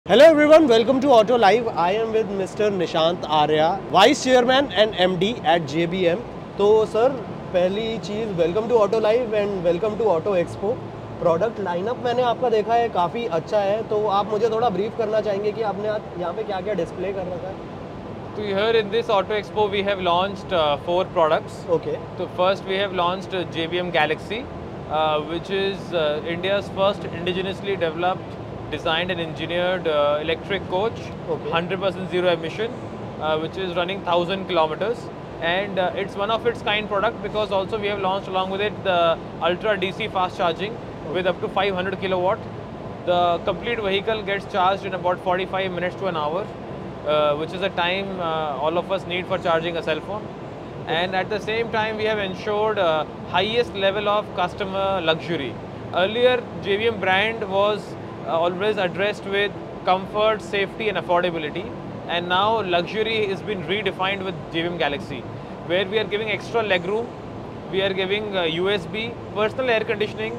Hello everyone, welcome to Auto Live. I am with Mr. Nishant Arya, Vice Chairman and MD at JBM. तो sir पहली चीज़ welcome to Auto Live and welcome to Auto Expo. Product lineup मैंने आपका देखा है काफ़ी अच्छा है, तो आप मुझे थोड़ा ब्रीफ करना चाहेंगे कि आपने आज यहाँ पे क्या क्या डिस्प्ले कर रखा है? So here in this Auto Expo we have launched 4 products. Okay. So first we have launched JBM Galaxy, which is India's first indigenously developed, designed and engineered electric coach, Okay. 100% zero emission, which is running 1000 kilometers. And it's one of its kind product because also we have launched along with it the Ultra DC fast charging with up to 500 kilowatt. The complete vehicle gets charged in about 45 minutes to an hour. Which is a time all of us need for charging a cell phone. And at the same time, we have ensured highest level of customer luxury. Earlier, JBM brand was always addressed with comfort, safety and affordability. And now luxury has been redefined with JBM Galaxy, where we are giving extra legroom, we are giving USB, personal air conditioning,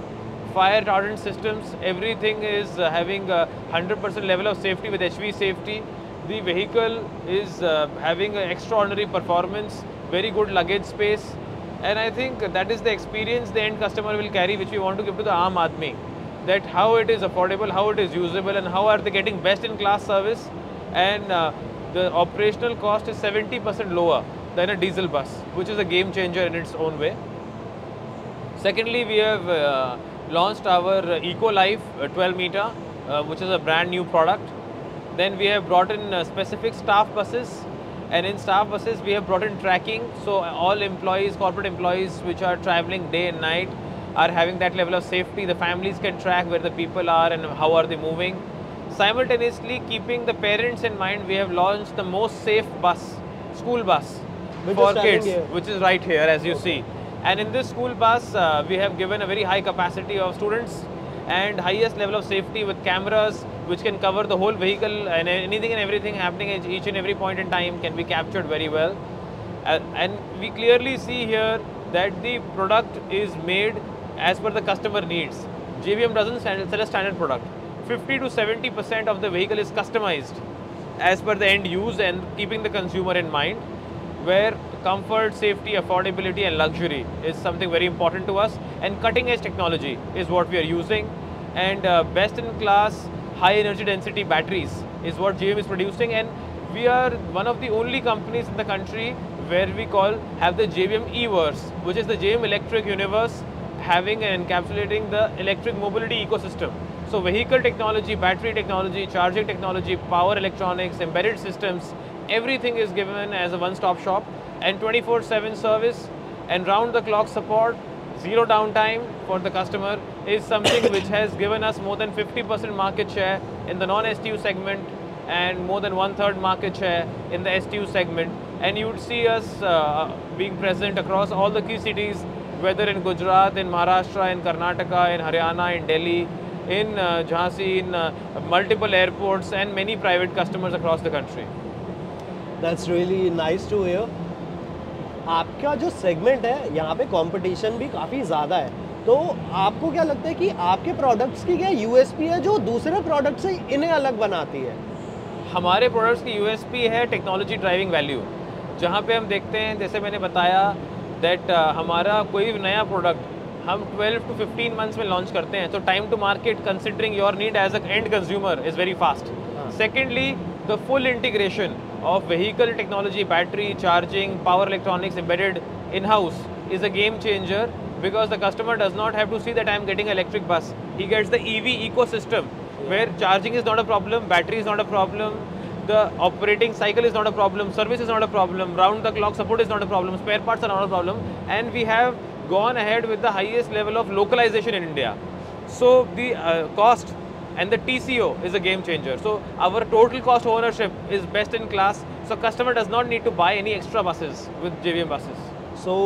fire retardant systems, everything is having 100% level of safety with HV safety. The vehicle is having an extraordinary performance, very good luggage space, and I think that is the experience the end customer will carry, which we want to give to the Aam Aadmi, that how it is affordable, how it is usable, and how are they getting best in class service, and the operational cost is 70% lower than a diesel bus, which is a game changer in its own way. Secondly, we have launched our Eco Life 12 meter, which is a brand new product. Then we have brought in specific staff buses, and in staff buses we have brought in tracking, so all employees, corporate employees which are traveling day and night are having that level of safety. The families can track where the people are and how are they moving. Simultaneously, keeping the parents in mind, we have launched the most safe bus, school bus, Which for is kids, here. which is right here as you see. And in this school bus, we have given a very high capacity of students and highest level of safety with cameras which can cover the whole vehicle, and anything and everything happening at each and every point in time can be captured very well. And we clearly see here that the product is made as per the customer needs. JBM doesn't sell a standard product. 50 to 70% of the vehicle is customized as per the end use and keeping the consumer in mind, where comfort, safety, affordability and luxury is something very important to us, and cutting edge technology is what we are using, and best in class high energy density batteries is what JBM is producing, and we are one of the only companies in the country where we have the JBM Everse, which is the JBM electric universe, having and encapsulating the electric mobility ecosystem. So vehicle technology, battery technology, charging technology, power electronics, embedded systems, everything is given as a one-stop shop, and 24/7 service and round-the-clock support, zero downtime for the customer is something which has given us more than 50% market share in the non-STU segment and more than 1/3 market share in the STU segment. And you would see us being present across all the key cities, whether in Gujarat, in Maharashtra, in Karnataka, in Haryana, in Delhi, in Jhansi, in multiple airports and many private customers across the country. That's really nice to hear. आपका जो segment है यहाँ पे competition भी काफ़ी ज़्यादा है, तो आपको क्या लगता है कि आपके प्रोडक्ट्स की क्या यूएसपी है जो दूसरे प्रोडक्ट से इन्हें अलग बनाती है? हमारे प्रोडक्ट्स की यूएसपी है टेक्नोलॉजी ड्राइविंग वैल्यू, जहाँ पे हम देखते हैं, जैसे मैंने बताया दैट हमारा कोई भी नया प्रोडक्ट हम 12 to 15 मंथ्स में लॉन्च करते हैं, तो time to market considering your need as a end consumer is very fast. Secondly, the full integration of vehicle technology, battery, charging, power electronics embedded in-house is a game changer, because the customer does not have to see that I am getting an electric bus. He gets the EV ecosystem where charging is not a problem, battery is not a problem, the operating cycle is not a problem, service is not a problem, round the clock support is not a problem, spare parts are not a problem, and we have gone ahead with the highest level of localization in India. So the cost and the TCO is a game changer. So our total cost of ownership is best in class. So customer does not need to buy any extra buses with JBM buses. So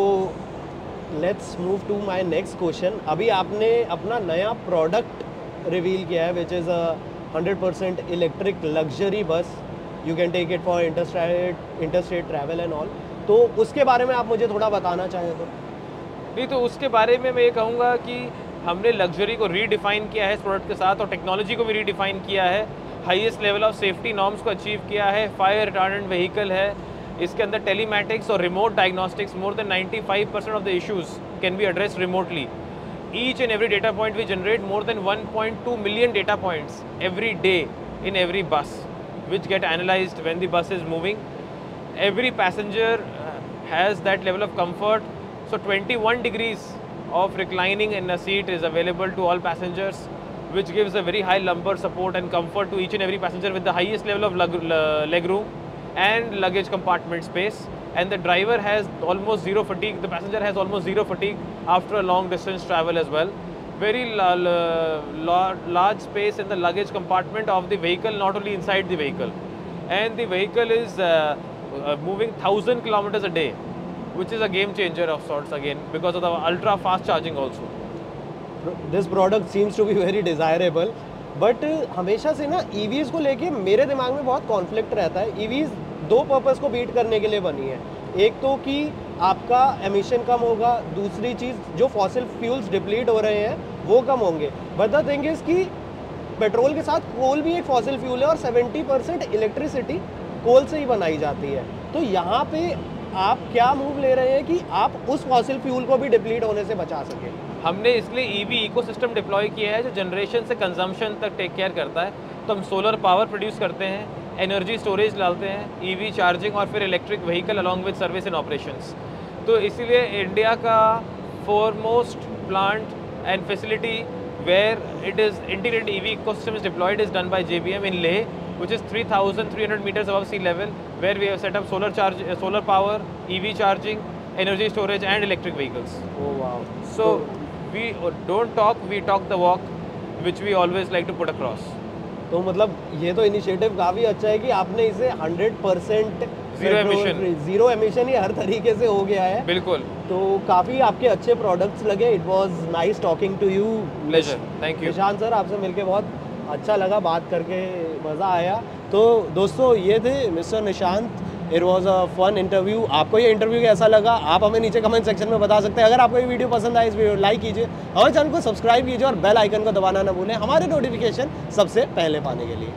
let's move to my next question. अभी आपने अपना नया product reveal किया है, which is a 100% electric luxury bus. You can take it for interstate travel and all. तो उसके बारे में आप मुझे थोड़ा बताना चाहें तो? नहीं, तो उसके बारे में मैं ये कहूँगा कि हमने लग्जरी को रीडिफाइन किया है इस प्रोडक्ट के साथ, और टेक्नोलॉजी को भी रीडिफाइन किया है. Highest level of safety norms को अचीव किया है, फायर रिटार्डेंट व्हीकल है, इसके अंदर टेलीमैटिक्स और remote diagnostics, more than 95% of the issues can be addressed remotely. Each and every data point we generate more than 1.2 million data points every day in every bus, which get analyzed when the bus is moving. Every passenger has that level of comfort. So 21 degrees of reclining in a seat is available to all passengers, which gives a very high lumbar support and comfort to each and every passenger with the highest level of leg room and luggage compartment space. And the driver has almost zero fatigue, the passenger has almost zero fatigue after a long distance travel as well. Very large space in the luggage compartment of the vehicle, not only inside the vehicle. And the vehicle is moving 1000 kilometers a day, which is a game changer of sorts again, because of the ultra fast charging also. This product seems to be very desirable, but हमेशा से ना EVs को लेके मेरे दिमाग में बहुत conflict रहता है. EVs दो पर्पस को बीट करने के लिए बनी है. एक तो कि आपका एमिशन कम होगा, दूसरी चीज़ जो फॉसिल फ्यूल्स डिप्लीट हो रहे हैं वो कम होंगे. बट द थिंग इज़ कि पेट्रोल के साथ कोल भी एक फॉसिल फ्यूल है और 70% इलेक्ट्रिसिटी कोल से ही बनाई जाती है. तो यहाँ पे आप क्या मूव ले रहे हैं कि आप उस फॉसिल फ्यूल को भी डिप्लीट होने से बचा सकें? हमने इसलिए ईवी इकोसिस्टम डिप्लॉय किया है जो जनरेशन से कंजम्पशन तक टेक केयर करता है. तो हम सोलर पावर प्रोड्यूस करते हैं, एनर्जी स्टोरेज डालते हैं, ईवी चार्जिंग और फिर electric vehicle along with service and operations. तो इसीलिए इंडिया का foremost plant and facility where it is integrated EV ecosystem is deployed is done by JBM in Leh, which is 3,300 meters above sea level, where we have set up solar power, EV charging, energy storage and electric vehicles. Oh wow. So we don't talk, we talk the walk, which we always like to put across. तो मतलब ये तो initiative काफ़ी अच्छा है कि आपने इसे 100% जीरो एमिशन ही हर तरीके से हो गया है. बिल्कुल. तो काफ़ी आपके अच्छे प्रोडक्ट्स लगे. It was nice talking to you. Pleasure. Thank you Nishant sir, आपसे मिलके बहुत अच्छा लगा, बात करके मज़ा आया. तो दोस्तों ये थे mister Nishant. It was a fun interview. आपको ये इंटरव्यू कैसा लगा आप हमें नीचे कमेंट सेक्शन में बता सकते हैं. अगर आपको ये वीडियो पसंद आए इस वीडियो लाइक कीजिए, हमारे चैनल को सब्सक्राइब कीजिए और बेल आइकन को दबाना ना भूलें हमारे नोटिफिकेशन सबसे पहले पाने के लिए.